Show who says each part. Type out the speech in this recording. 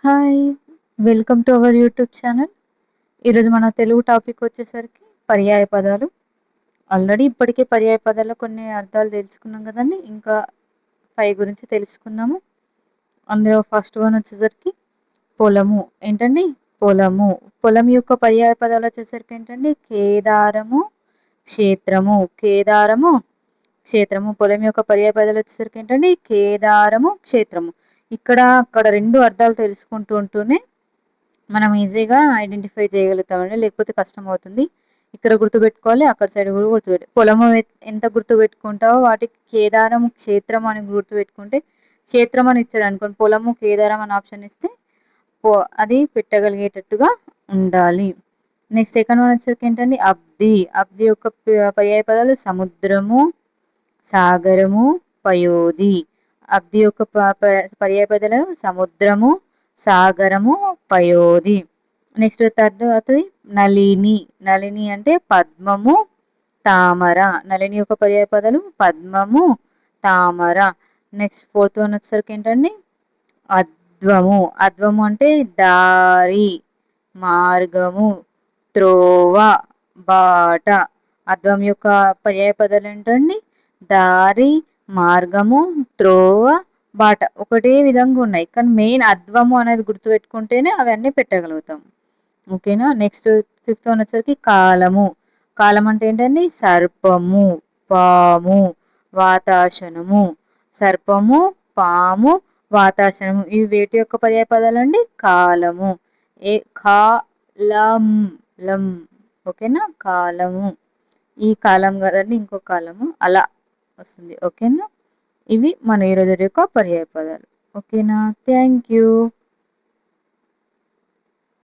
Speaker 1: Hi! Welcome to our YouTube channel. ఈరోజు మన Telugu topic వచ్చేసరికి పర్యాయ పదాలు. ఆల్రెడీ ఇప్పటికే పర్యాయ పదాల్లో కొన్ని అర్థాలు తెలుసుకున్నాం కదండీ! ఇంకా 5 గురించి తెలుసుకుందాము. అందులో ఫస్ట్ వన్ వచ్చేసరికి పొలము. ఏంటండి? పొలము. పొలం యొక్క పర్యాయ పదాలు వచ్చేసరికి ఏంటండి? కేదారము, క్షేత్రము. కేదారము, క్షేత్రము. పొలం యొక్క పర్యాయ పదాలు వచ్చేసరికి ఏంటండి? కేదారము, క్షేత్రము. అక్కడ 2 అర్థాలు తెలుసుకుంటూ ఉంటూనే మనం ఈజీగా ఐడెంటిఫై చేయగలుగుతామండి. లేకపోతే కష్టమవుతుంది. ఇక్కడ గుర్తుపెట్టుకోవాలి. అక్కడ సైడ్ కూడా పొలము ఎంత గుర్తుపెట్టుకుంటావో వాటికి కేదారం, క్షేత్రం అని గుర్తుపెట్టుకుంటే క్షేత్రం అని ఇచ్చాడనుకోండి, పొలము, కేదారం అని ఆప్షన్ ఇస్తే పో అది పెట్టగలిగేటట్టుగా ఉండాలి. నెక్స్ట్ సెకండ్ వన్ వచ్చేసరికి ఏంటండి? అబ్ది. అబ్ది యొక్క పర్యాయ పదాలు సముద్రము, సాగరము, పయోధి. అబ్ది యొక్క పర్యాయ పదాలు సముద్రము, సాగరము, పయోధి. నెక్స్ట్ థర్డ్ అవుతుంది నళిని. నళిని అంటే పద్మము, తామర. నళిని యొక్క పర్యాయ పదాలు పద్మము, తామర. నెక్స్ట్ ఫోర్త్ వన్ వచ్చేసరికి ఏంటండి? అద్వము. అద్వము అంటే దారి, మార్గము, త్రోవ, బాట. అద్వం యొక్క పర్యాయ పదాలు ఏంటండి? దారి, మార్గము, త్రోవ, బాట. ఒకటే విధంగా ఉన్నాయి. కానీ మెయిన్ అద్వము అనేది గుర్తుపెట్టుకుంటేనే అవన్నీ పెట్టగలుగుతాం. ఓకేనా? నెక్స్ట్ ఫిఫ్త్ వన్ వచ్చేసరికి కాలము. కాలం అంటే ఏంటండి? సర్పము, పాము, వాతాశనము. సర్పము, పాము, వాతాశనము. ఇవి వేటి యొక్క పర్యాయ పదాలండి? కాలము. కాలం లం. ఓకేనా? కాలము. ఈ కాలం కదండి, ఇంకో కాలము అలా వస్తుంది. ఓకేనా? ఇవి మన ఈరోజు యొక్క పర్యాయ పదాలు. ఓకేనా? Thank you.